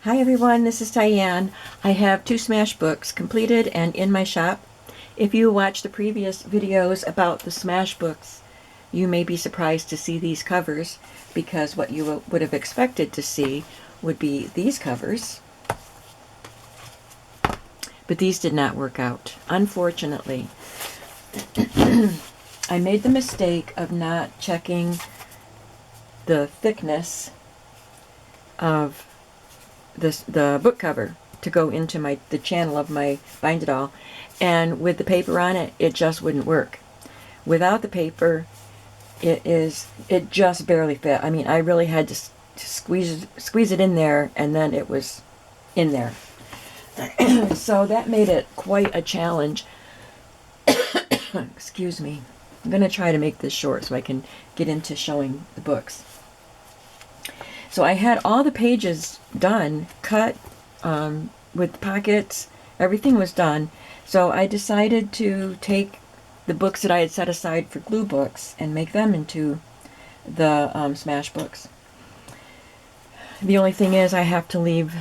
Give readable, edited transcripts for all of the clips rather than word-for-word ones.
Hi everyone, this is Diane. I have 2 smash books completed and in my shop. If you watched the previous videos about the smash books, you may be surprised to see these covers because what you would have expected to see would be these covers. But these did not work out, unfortunately. I made the mistake of not checking the thickness of the book cover to go into the channel of my bind it all, and with the paper on it, it just wouldn't work. Without the paper, it just barely fit. I mean, I really had to squeeze it in there, and then it was in there. So that made it quite a challenge. Excuse me. I'm going to try to make this short so I can get into showing the books. So I had all the pages done, cut with pockets. Everything was done. So I decided to take the books that I had set aside for glue books and make them into the smash books. The only thing is I have to leave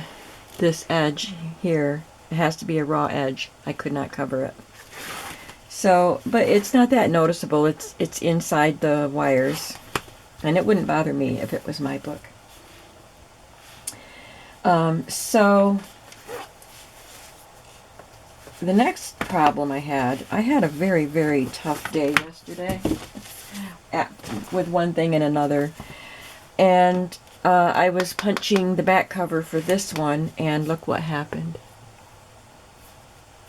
this edge here. It has to be a raw edge. I could not cover it. So, but it's not that noticeable. It's inside the wires, and it wouldn't bother me if it was my book. So the next problem I had a very, very tough day yesterday with one thing and another. And I was punching the back cover for this one, and look what happened.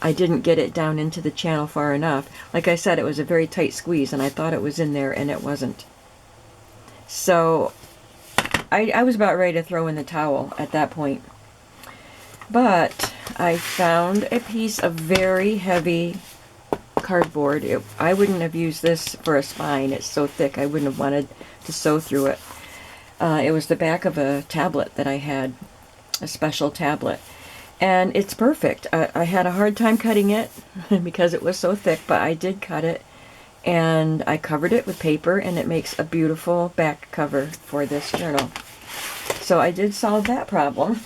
I didn't get it down into the channel far enough. Like I said, it was a very tight squeeze, and I thought it was in there, and it wasn't. So I was about ready to throw in the towel at that point. But I found a piece of very heavy cardboard. I wouldn't have used this for a spine. It's so thick I wouldn't have wanted to sew through it. It was the back of a tablet that I had, a special tablet. And it's perfect. I had a hard time cutting it because it was so thick, but I did cut it. And I covered it with paper, and it makes a beautiful back cover for this journal. So I did solve that problem.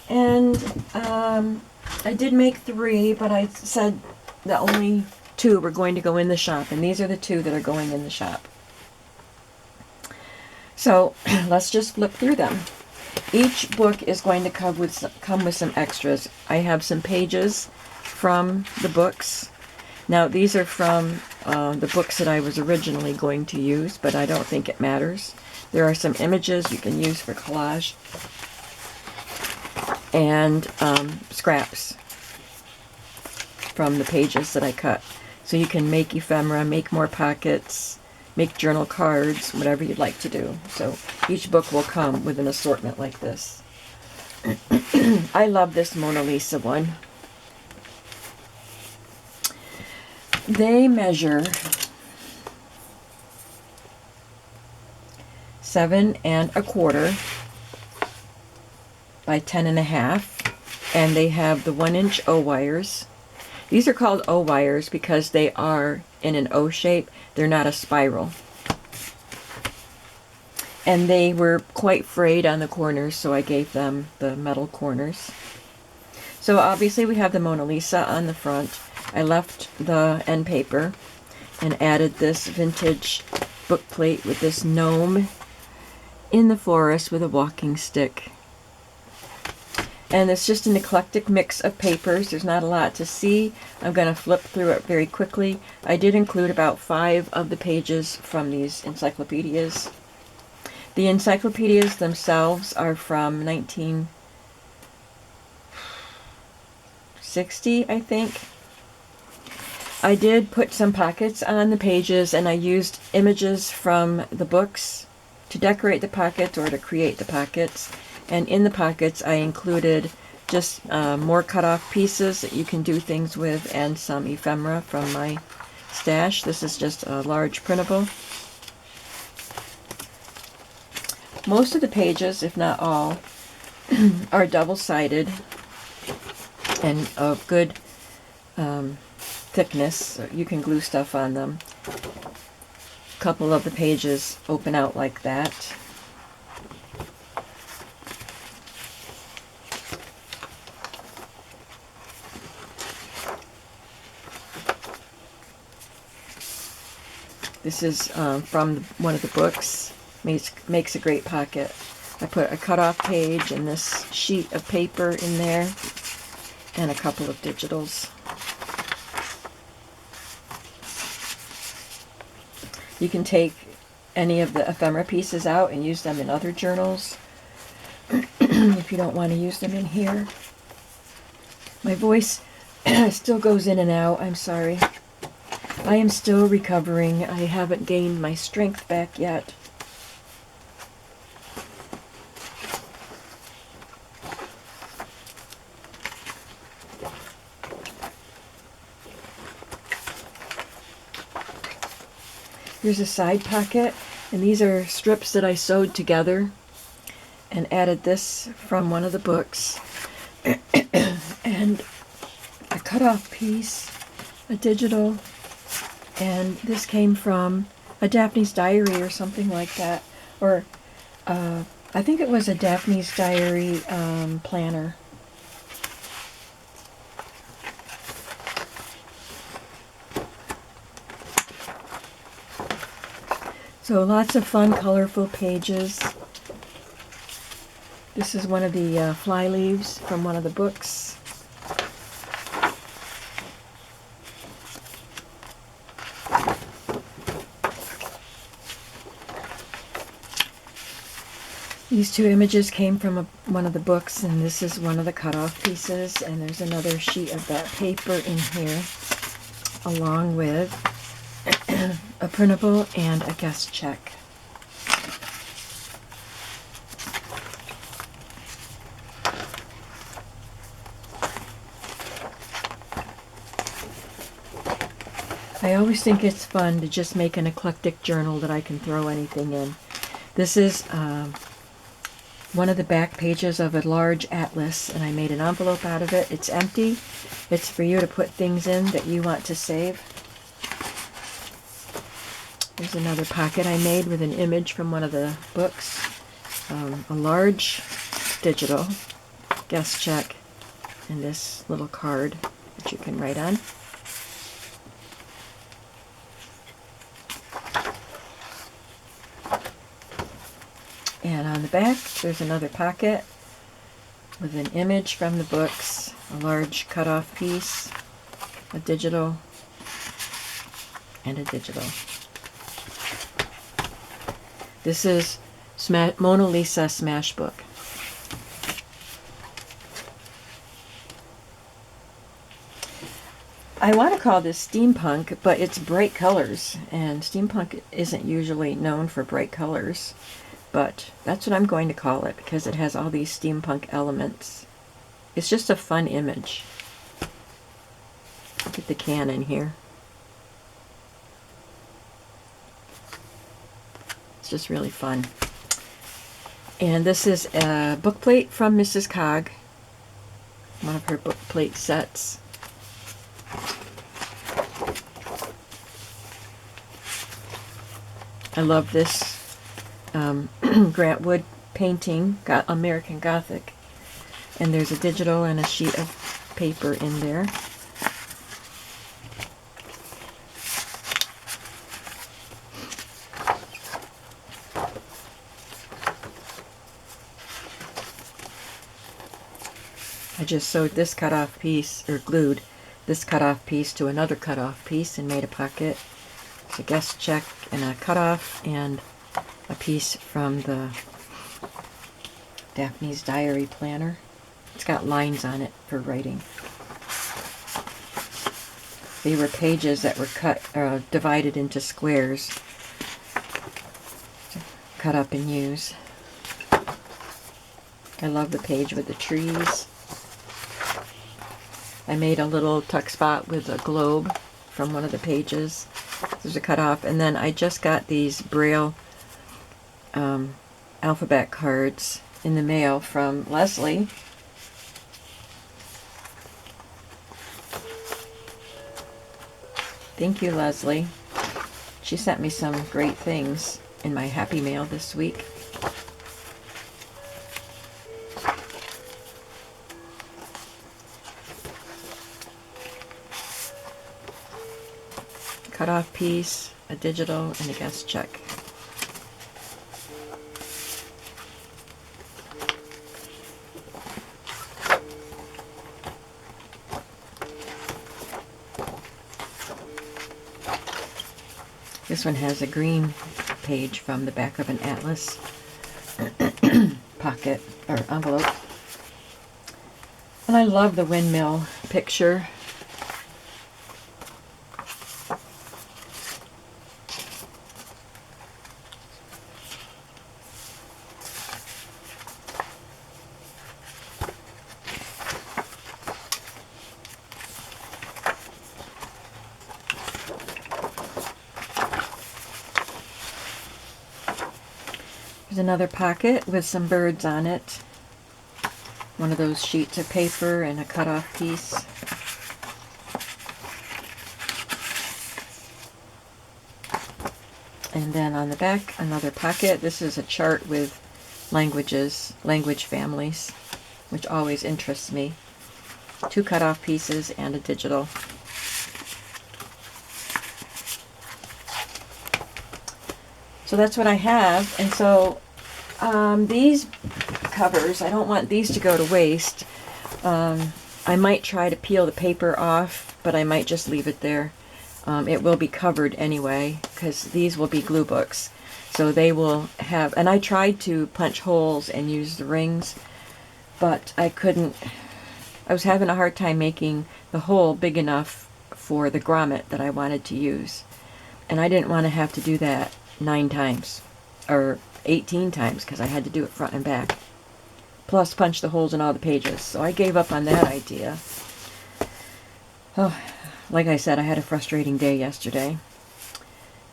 And I did make 3, but I said that only 2 were going to go in the shop, and these are the 2 that are going in the shop. So let's just flip through them. Each book is going to come with some extras. I have some pages from the books. Now, these are from the books that I was originally going to use, but I don't think it matters. There are some images you can use for collage, and scraps from the pages that I cut. So you can make ephemera, make more pockets, make journal cards, whatever you'd like to do. So each book will come with an assortment like this. I love this Mona Lisa one. They measure 7 1/4 by 10 1/2, and they have the 1-inch O wires. These are called O wires because they are in an O shape. They're not a spiral. And they were quite frayed on the corners, so I gave them the metal corners. So obviously we have the Mona Lisa on the front. I left the end paper and added this vintage book plate with this gnome in the forest with a walking stick. And it's just an eclectic mix of papers. There's not a lot to see. I'm going to flip through it very quickly. I did include about 5 of the pages from these encyclopedias. The encyclopedias themselves are from 1960, I think. I did put some pockets on the pages, and I used images from the books to decorate the pockets or to create the pockets. And in the pockets I included just more cut-off pieces that you can do things with, and some ephemera from my stash. This is just a large printable. Most of the pages, if not all, are double-sided and of good thickness, so you can glue stuff on them. A couple of the pages open out like that. This is from one of the books. Makes a great pocket. I put a cut-off page and this sheet of paper in there and a couple of digitals. You can take any of the ephemera pieces out and use them in other journals if you don't want to use them in here. My voice still goes in and out. I'm sorry. I am still recovering. I haven't gained my strength back yet. Here's a side pocket, and these are strips that I sewed together and added this from one of the books. And a cut-off piece, a digital, and this came from a Daphne's Diary or something like that. Or I think it was a Daphne's Diary planner. So lots of fun, colorful pages. This is one of the fly leaves from one of the books. These two images came from one of the books, and this is one of the cut-off pieces, and there's another sheet of that paper in here, along with a printable and a guest check. I always think it's fun to just make an eclectic journal that I can throw anything in. This is one of the back pages of a large atlas, and I made an envelope out of it. It's empty. It's for you to put things in that you want to save. There's another pocket I made with an image from one of the books. A large digital guest check and this little card that you can write on. And on the back, there's another pocket with an image from the books, a large cut-off piece, a digital, and a digital. This is Mona Lisa Smashbook. I want to call this steampunk, but it's bright colors, and steampunk isn't usually known for bright colors. But that's what I'm going to call it because it has all these steampunk elements. It's just a fun image. Look at the can in here. It's just really fun. And this is a book plate from Mrs. Cog. One of her book plate sets. I love this Grant Wood painting, got American Gothic, and there's a digital and a sheet of paper in there. I just sewed this cut-off piece, or glued this cut-off piece to another cut-off piece and made a pocket. It's a guest check and a cut-off and a piece from the Daphne's Diary planner. It's got lines on it for writing. They were pages that were divided into squares to cut up and use. I love the page with the trees. I made a little tuck spot with a globe from one of the pages. There's a cutoff, and then I just got these Braille alphabet cards in the mail from Leslie. Thank you, Leslie. She sent me some great things in my Happy Mail this week. Cut-off piece, a digital, and a guest check. This one has a green page from the back of an atlas pocket or envelope. And I love the windmill picture. There's another pocket with some birds on it. One of those sheets of paper and a cut-off piece. And then on the back, another pocket. This is a chart with language families, which always interests me. 2 cut-off pieces and a digital. So that's what I have, and so these covers, I don't want these to go to waste. I might try to peel the paper off, but I might just leave it there. It will be covered anyway, because these will be glue books. So they will have, and I tried to punch holes and use the rings, but I couldn't. I was having a hard time making the hole big enough for the grommet that I wanted to use. And I didn't want to have to do that 9 times, or 18 times, because I had to do it front and back. Plus punch the holes in all the pages. So I gave up on that idea. Oh, like I said, I had a frustrating day yesterday.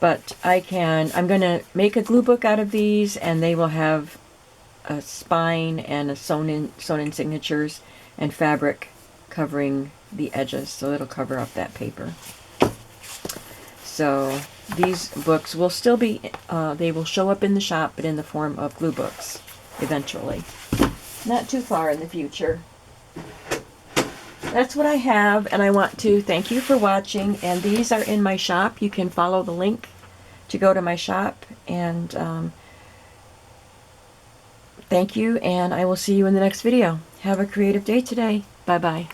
But I'm going to make a glue book out of these, and they will have a spine and a sewn-in signatures and fabric covering the edges, so it'll cover up that paper. So these books will still be, they will show up in the shop, but in the form of glue books eventually. Not too far in the future. That's what I have, and I want to thank you for watching, and these are in my shop. You can follow the link to go to my shop, and thank you, and I will see you in the next video. Have a creative day today. Bye-bye.